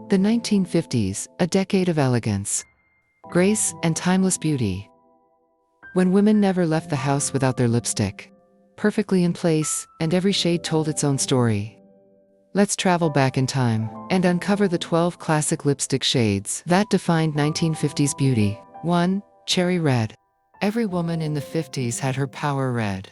The 1950s, a decade of elegance, grace, and timeless beauty. When women never left the house without their lipstick, perfectly in place, and every shade told its own story. Let's travel back in time and uncover the 12 classic lipstick shades that defined 1950s beauty. 1. Cherry red. Every woman in the 50s had her power red.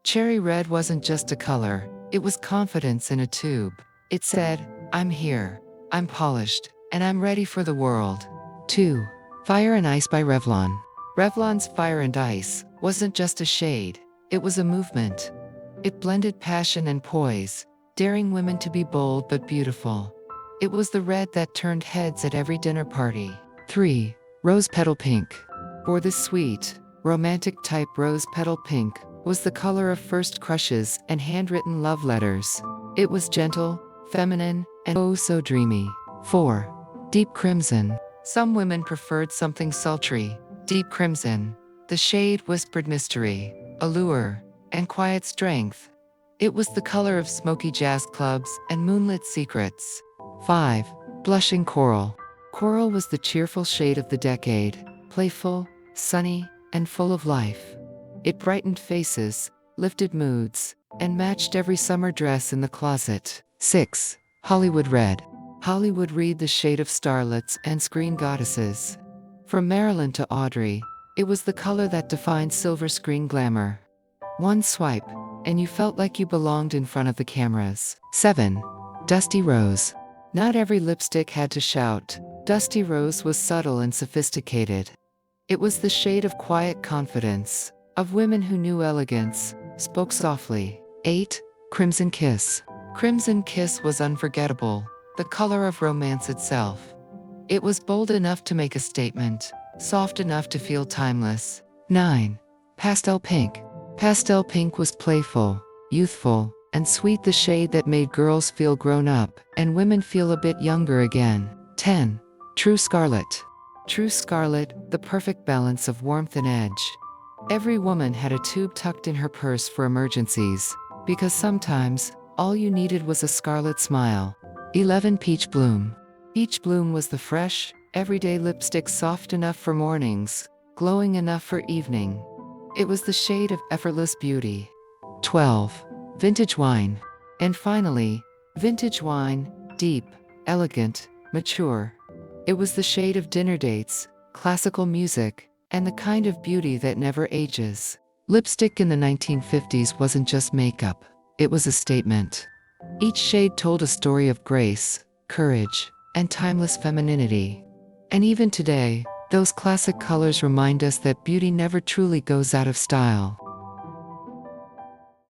Cherry red wasn't just a color, it was confidence in a tube. It said, I'm here, I'm polished, and I'm ready for the world. 2. Fire and Ice by Revlon. Revlon's Fire and Ice wasn't just a shade, it was a movement. It blended passion and poise, daring women to be bold but beautiful. It was the red that turned heads at every dinner party. 3. Rose Petal Pink. For this sweet, romantic type, rose petal pink was the color of first crushes and handwritten love letters. It was gentle, feminine, and oh so dreamy. 4. Deep Crimson. Some women preferred something sultry. Deep crimson. The shade whispered mystery, allure, and quiet strength. It was the color of smoky jazz clubs and moonlit secrets. 5. Blushing Coral. Coral was the cheerful shade of the decade, playful, sunny, and full of life. It brightened faces, lifted moods, and matched every summer dress in the closet. 6. Hollywood Red. Hollywood Red, the shade of starlets and screen goddesses. From Marilyn to Audrey, it was the color that defined silver screen glamour. One swipe, and you felt like you belonged in front of the cameras. 7. Dusty Rose. Not every lipstick had to shout. Dusty Rose was subtle and sophisticated. It was the shade of quiet confidence, of women who knew elegance, spoke softly. 8. Crimson Kiss. Crimson Kiss was unforgettable, the color of romance itself. It was bold enough to make a statement, soft enough to feel timeless. 9. Pastel Pink. Pastel pink was playful, youthful, and sweet, the shade that made girls feel grown up and women feel a bit younger again. 10. True Scarlet. True Scarlet, the perfect balance of warmth and edge. Every woman had a tube tucked in her purse for emergencies, because sometimes all you needed was a scarlet smile. 11. Peach Bloom. Peach Bloom was the fresh, everyday lipstick, soft enough for mornings, glowing enough for evening. It was the shade of effortless beauty. 12. Vintage Wine. And finally, Vintage Wine, deep, elegant, mature. It was the shade of dinner dates, classical music, and the kind of beauty that never ages. Lipstick in the 1950s wasn't just makeup, it was a statement. Each shade told a story of grace, courage, and timeless femininity. And even today, those classic colors remind us that beauty never truly goes out of style.